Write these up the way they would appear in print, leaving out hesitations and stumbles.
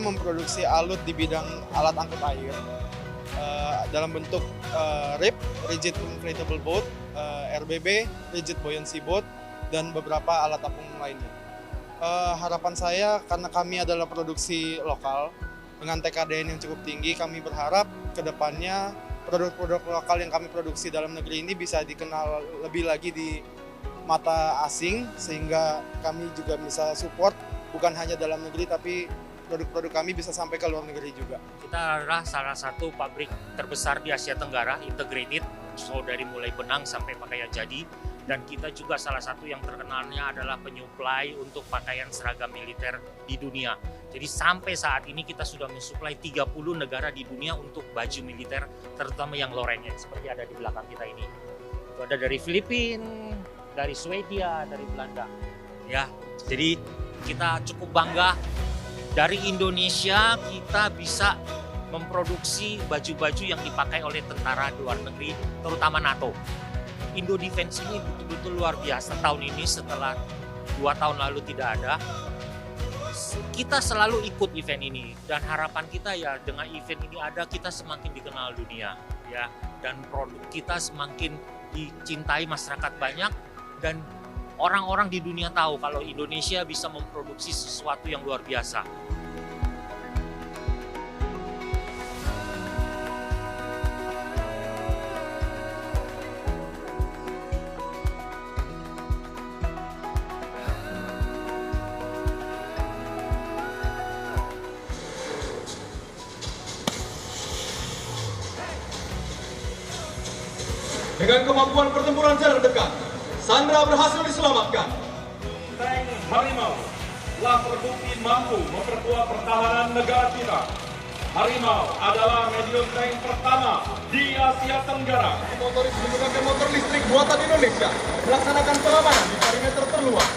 memproduksi alut di bidang alat angkut air dalam bentuk RIB, Rigid Inflatable Boat, RBB, Rigid Buoyancy Boat, dan beberapa alat apung lainnya. Harapan saya, karena kami adalah produksi lokal dengan TKDN yang cukup tinggi, kami berharap ke depannya produk-produk lokal yang kami produksi dalam negeri ini bisa dikenal lebih lagi di mata asing, sehingga kami juga bisa support bukan hanya dalam negeri tapi produk-produk kami bisa sampai ke luar negeri juga. Kita adalah salah satu pabrik terbesar di Asia Tenggara, integrated, so dari mulai benang sampai pakaian jadi, dan kita juga salah satu yang terkenalnya adalah penyuplai untuk pakaian seragam militer di dunia. Jadi sampai saat ini kita sudah mensuplai 30 negara di dunia untuk baju militer, terutama yang lorengnya seperti ada di belakang kita ini. Itu ada dari Filipina, dari Swedia, dari Belanda. Ya, jadi kita cukup bangga dari Indonesia kita bisa memproduksi baju-baju yang dipakai oleh tentara luar negeri, terutama NATO. Indo Defense ini betul-betul luar biasa tahun ini setelah 2 tahun lalu tidak ada. Kita selalu ikut event ini dan harapan kita ya dengan event ini ada kita semakin dikenal dunia ya, dan produk kita semakin dicintai masyarakat banyak dan orang-orang di dunia tahu kalau Indonesia bisa memproduksi sesuatu yang luar biasa. Dengan kemampuan pertempuran jarak dekat, Sandra berhasil diselamatkan. Tank Harimau telah terbukti mampu memperkuat pertahanan negara kita. Harimau adalah medium tank pertama di Asia Tenggara. Motoris menggunakan motor listrik buatan Indonesia, melaksanakan pengamanan di perimeter terluar.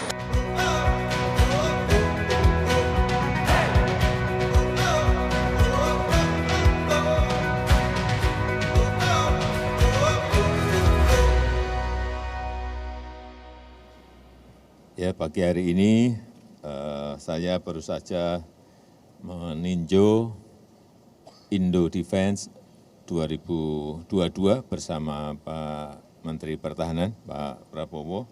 Ya, pagi hari ini saya baru saja meninjau Indo Defense 2022 bersama Pak Menteri Pertahanan, Pak Prabowo.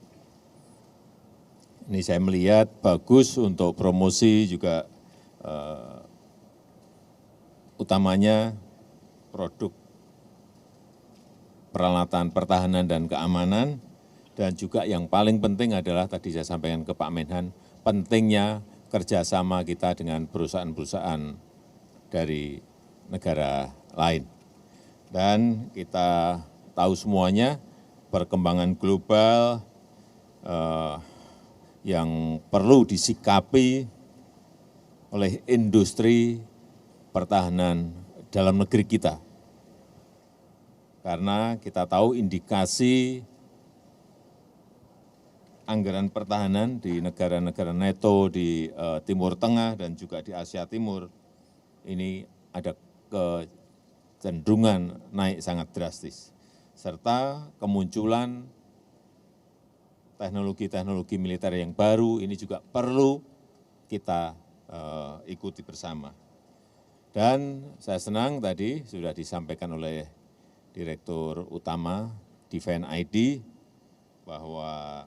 Ini saya melihat bagus untuk promosi juga utamanya produk peralatan pertahanan dan keamanan. Dan juga yang paling penting adalah tadi saya sampaikan ke Pak Menhan, pentingnya kerjasama kita dengan perusahaan-perusahaan dari negara lain. Dan kita tahu semuanya perkembangan global yang perlu disikapi oleh industri pertahanan dalam negeri kita. Karena kita tahu indikasi anggaran pertahanan di negara-negara NATO di Timur Tengah dan juga di Asia Timur ini ada kecenderungan naik sangat drastis, serta kemunculan teknologi-teknologi militer yang baru ini juga perlu kita ikuti bersama. Dan saya senang tadi sudah disampaikan oleh Direktur Utama Defense ID bahwa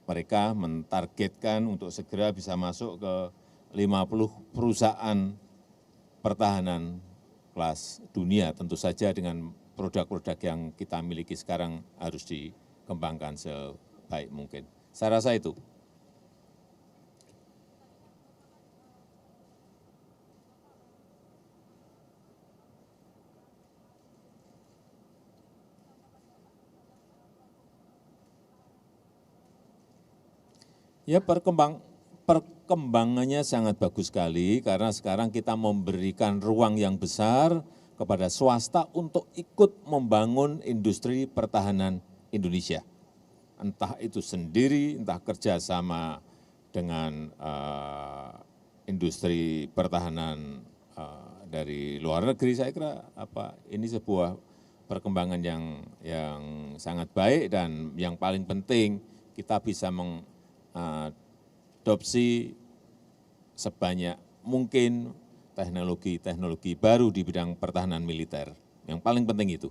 mereka mentargetkan untuk segera bisa masuk ke 50 perusahaan pertahanan kelas dunia. Tentu saja dengan produk-produk yang kita miliki sekarang harus dikembangkan sebaik mungkin. Saya rasa itu. Ya, perkembangannya sangat bagus sekali karena sekarang kita memberikan ruang yang besar kepada swasta untuk ikut membangun industri pertahanan Indonesia. Entah itu sendiri, entah kerjasama dengan industri pertahanan dari luar negeri. Saya kira ini sebuah perkembangan yang sangat baik dan yang paling penting kita bisa mengadopsi sebanyak mungkin teknologi-teknologi baru di bidang pertahanan militer. Yang paling penting itu.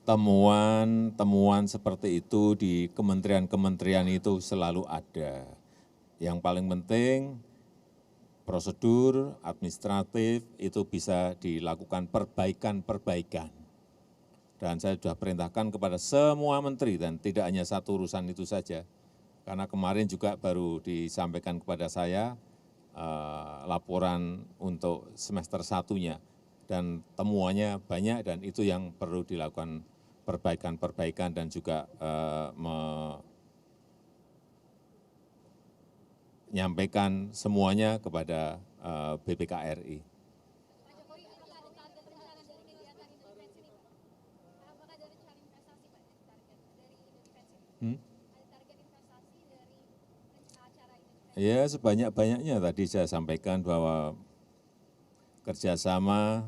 Temuan seperti itu di kementerian-kementerian itu selalu ada. Yang paling penting, prosedur administratif itu bisa dilakukan perbaikan-perbaikan. Dan saya sudah perintahkan kepada semua menteri dan tidak hanya satu urusan itu saja. Karena kemarin juga baru disampaikan kepada saya laporan untuk semester 1-nya. Dan temuannya banyak dan itu yang perlu dilakukan perbaikan-perbaikan dan juga menyampaikan semuanya kepada BPKRI. Ya, sebanyak-banyaknya tadi saya sampaikan bahwa kerjasama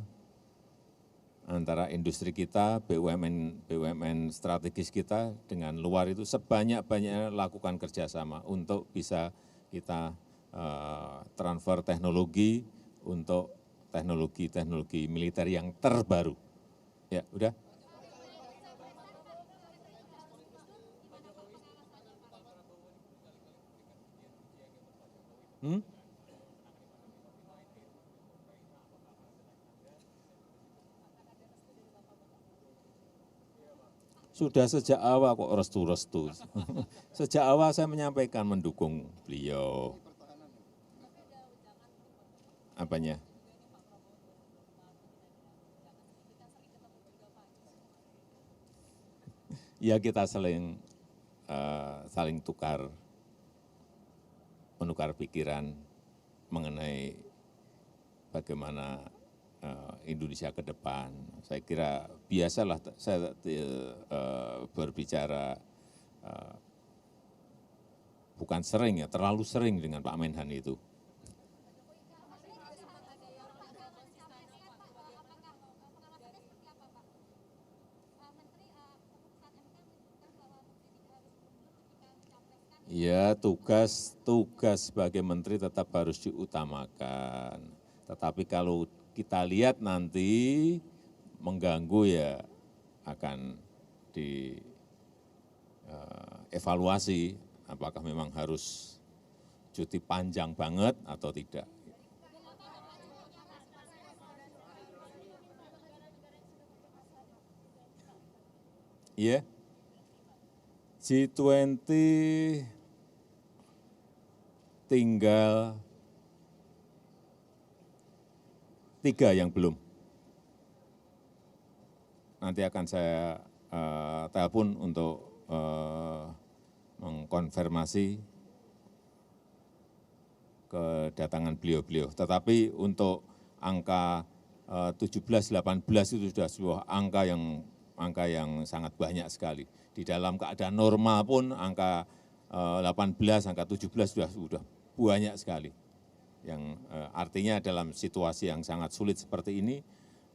antara industri kita, BUMN strategis kita dengan luar itu sebanyak-banyaknya lakukan kerjasama untuk bisa kita transfer teknologi untuk teknologi-teknologi militer yang terbaru. Ya, udah. Sudah sejak awal kok restu-restu. Sejak awal saya menyampaikan mendukung beliau. Apanya? Ya kita saling menukar pikiran mengenai bagaimana Indonesia ke depan. Saya kira biasalah saya berbicara bukan sering ya, terlalu sering dengan Pak Menhan itu. Ya, tugas sebagai menteri tetap harus diutamakan. Tetapi kalau kita lihat nanti mengganggu ya akan dievaluasi apakah memang harus cuti panjang banget atau tidak. Iya, G20 tinggal 3 yang belum. Nanti akan saya telepon untuk mengkonfirmasi kedatangan beliau-beliau. Tetapi untuk angka 17-18 itu sudah sebuah angka yang sangat banyak sekali. Di dalam keadaan normal pun angka 18, angka 17 sudah banyak sekali. Yang artinya dalam situasi yang sangat sulit seperti ini,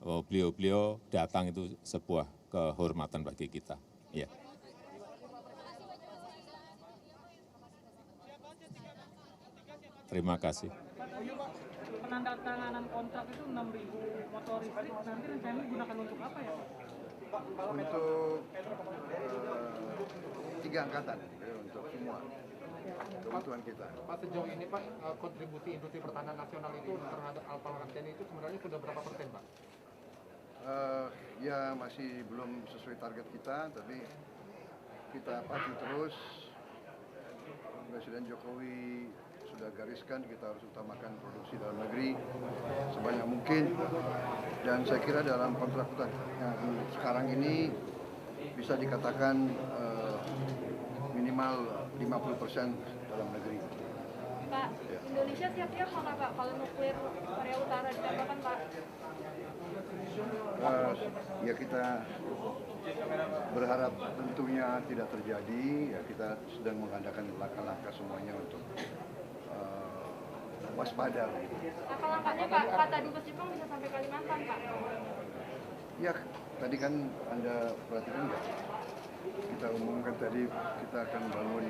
beliau-beliau datang itu sebuah kehormatan bagi kita. Ya. Terima kasih. Penandatanganan kontrak itu 6.000 motor listrik, nanti rencananya digunakan untuk apa ya Pak? Untuk 3 angkatan, untuk semua kebutuhan kita. Pak, sejauh ini Pak, kontribusi industri pertahanan nasional itu terhadap alfa TNI itu sebenarnya sudah berapa persen Pak? Ya masih belum sesuai target kita, tapi kita patuh terus. Presiden Jokowi sudah gariskan kita harus utamakan produksi dalam negeri sebanyak mungkin, dan saya kira dalam kontrak yang sekarang ini bisa dikatakan minimal 50% dalam negeri. Pak, ya. Indonesia siap-siap nggak Pak kalau nuklir Korea Utara ditembakkan Pak? Ya kita berharap tentunya tidak terjadi. Ya, kita sedang mengadakan langkah-langkah semuanya untuk waspada. Langkah-langkahnya Pak, kata Dubes Jepang bisa sampai Kalimantan Pak. Ya, tadi kan Anda perhatikan nggak? Kita umumkan tadi kita akan bangun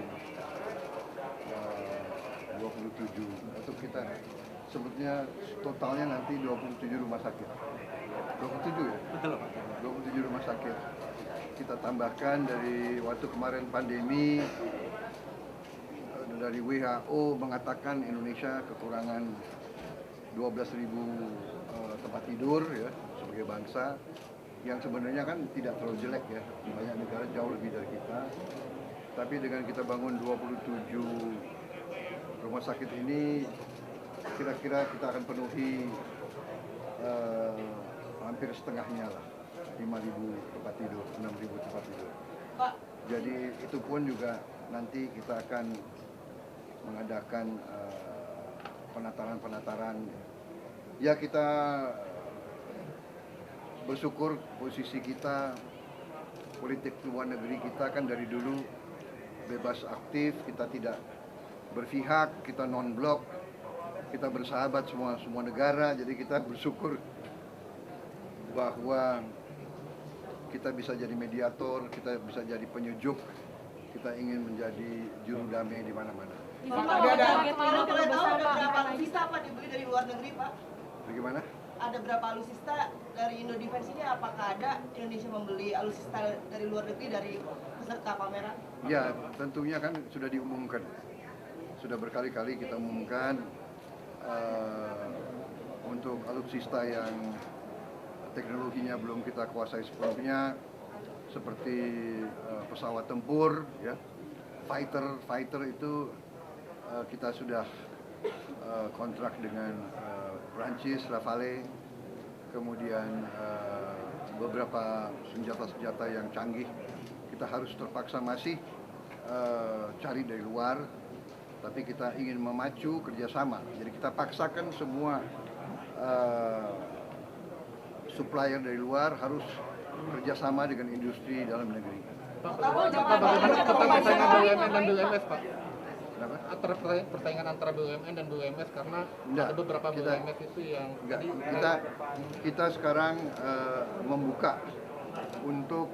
27 atau kita sebetulnya totalnya nanti 27 rumah sakit. 27 ya? Betul Pak. 27 rumah sakit. Kita tambahkan dari waktu kemarin pandemi, dari WHO mengatakan Indonesia kekurangan 12.000 tempat tidur ya sebagai bangsa, yang sebenarnya kan tidak terlalu jelek ya, banyak negara jauh lebih dari kita. Tapi dengan kita bangun 27 rumah sakit ini, kira-kira kita akan penuhi hampir setengahnya lah, 5.000 tempat tidur, 6.000 tempat tidur. Pak. Jadi itu pun juga nanti kita akan mengadakan penataran-penataran. Ya, kita bersyukur posisi kita, politik luar negeri kita kan dari dulu bebas aktif, kita tidak berpihak, kita non-blok, kita bersahabat semua negara. Jadi kita bersyukur bahwa kita bisa jadi mediator, kita bisa jadi penyejuk, kita ingin menjadi juru damai di mana-mana. Ada berapa alutsista Pak dibeli dari luar negeri Pak? Bagaimana? Ada berapa alutsista dari Indo Defense ini? Apakah ada Indonesia membeli alutsista dari luar negeri dari peserta pameran? Ya, tentunya kan sudah diumumkan, sudah berkali-kali kita umumkan untuk alutsista yang teknologinya belum kita kuasai sepenuhnya, seperti pesawat tempur, ya, fighter itu kita sudah kontrak dengan Prancis, Rafale, kemudian beberapa senjata-senjata yang canggih kita harus terpaksa masih cari dari luar, tapi kita ingin memacu kerjasama. Jadi kita paksakan semua supplier dari luar harus kerjasama dengan industri dalam negeri. Bagaimana persaingan BUMN dan BUMS Pak? Kenapa? Persaingan antara BUMN dan BUMS karena ada beberapa BUMS itu yang kita sekarang membuka untuk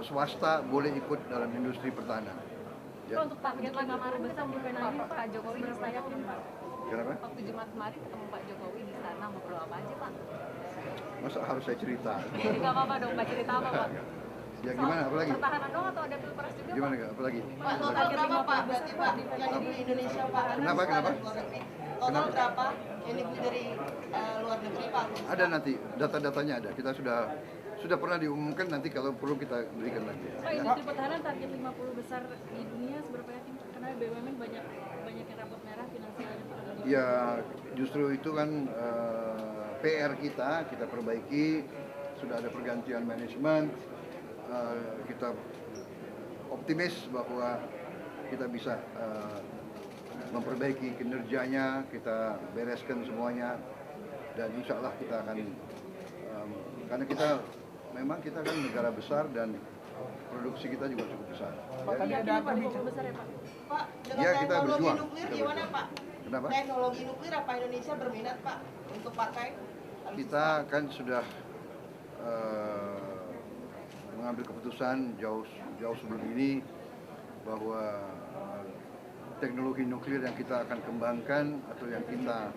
swasta boleh ikut dalam industri pertahanan. Ya. Untuk target kemarin bisa mengenai Pak Jokowi disayakin Pak. Kenapa? Waktu Jumat kemarin ketemu Pak Jokowi di sana ngobrol apa aja Pak? Masa harus saya cerita? Ya nggak apa-apa dong, Pak, cerita apa Pak? Ya gimana, apa lagi? Pertahanan dong atau ada pilpres juga? Gimana nggak, apa lagi? Pak, total berapa Pak berarti Pak yang dibeli Indonesia Pak? Kenapa? Total berapa yang dibeli dari luar negeri Pak? Ada nanti, data-datanya ada. Kita sudah pernah diumumkan, nanti kalau perlu kita berikan lagi. Pak, industri pertahanan target 50 besar di dunia seberapa yakin? Karena BUMN banyak yang rapot merah finansialnya. Ya, justru itu kan PR kita perbaiki. Sudah ada pergantian manajemen. Kita optimis bahwa kita bisa memperbaiki kinerjanya, kita bereskan semuanya, dan insya Allah kita akan karena kita kan negara besar dan produksi kita juga cukup besar. Pak, ada besar ya Pak? Pak, dengan ya, kita teknologi berjuang. nuklir gimana Pak? Kenapa? Teknologi nuklir apa Indonesia berminat Pak untuk pakai? Kita kan sudah mengambil keputusan jauh sebelum ini bahwa teknologi nuklir yang kita akan kembangkan atau yang kita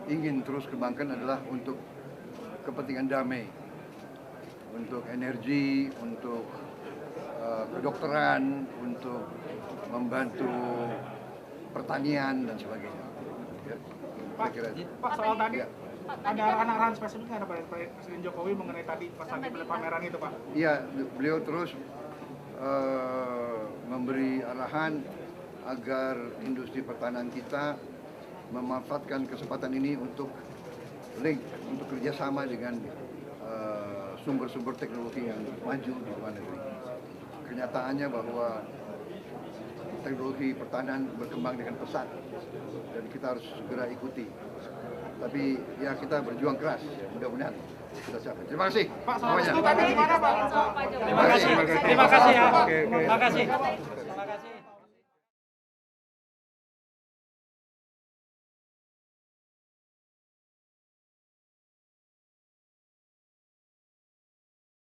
ingin terus kembangkan adalah untuk kepentingan damai, untuk energi, untuk kedokteran, untuk membantu pertanian dan sebagainya. Ya, Pak, soal tadi ada arahan-arahan spesifik nggak Pak Presiden Jokowi mengenai tadi pas lagi pameran itu Pak? Iya, beliau terus memberi arahan agar industri pertahanan kita memanfaatkan kesempatan ini untuk kerjasama dengan sumber-sumber teknologi yang maju di luar negeri. Kenyataannya bahwa teknologi pertahanan berkembang dengan pesat dan kita harus segera ikuti. Tapi ya kita berjuang keras, mudah-mudahan kita capai. Terima kasih. Pak, soal semuanya. restu tadi gimana Pak? Pak Jokowi. Terima kasih ya. Terima kasih ya. Oke. Terima kasih.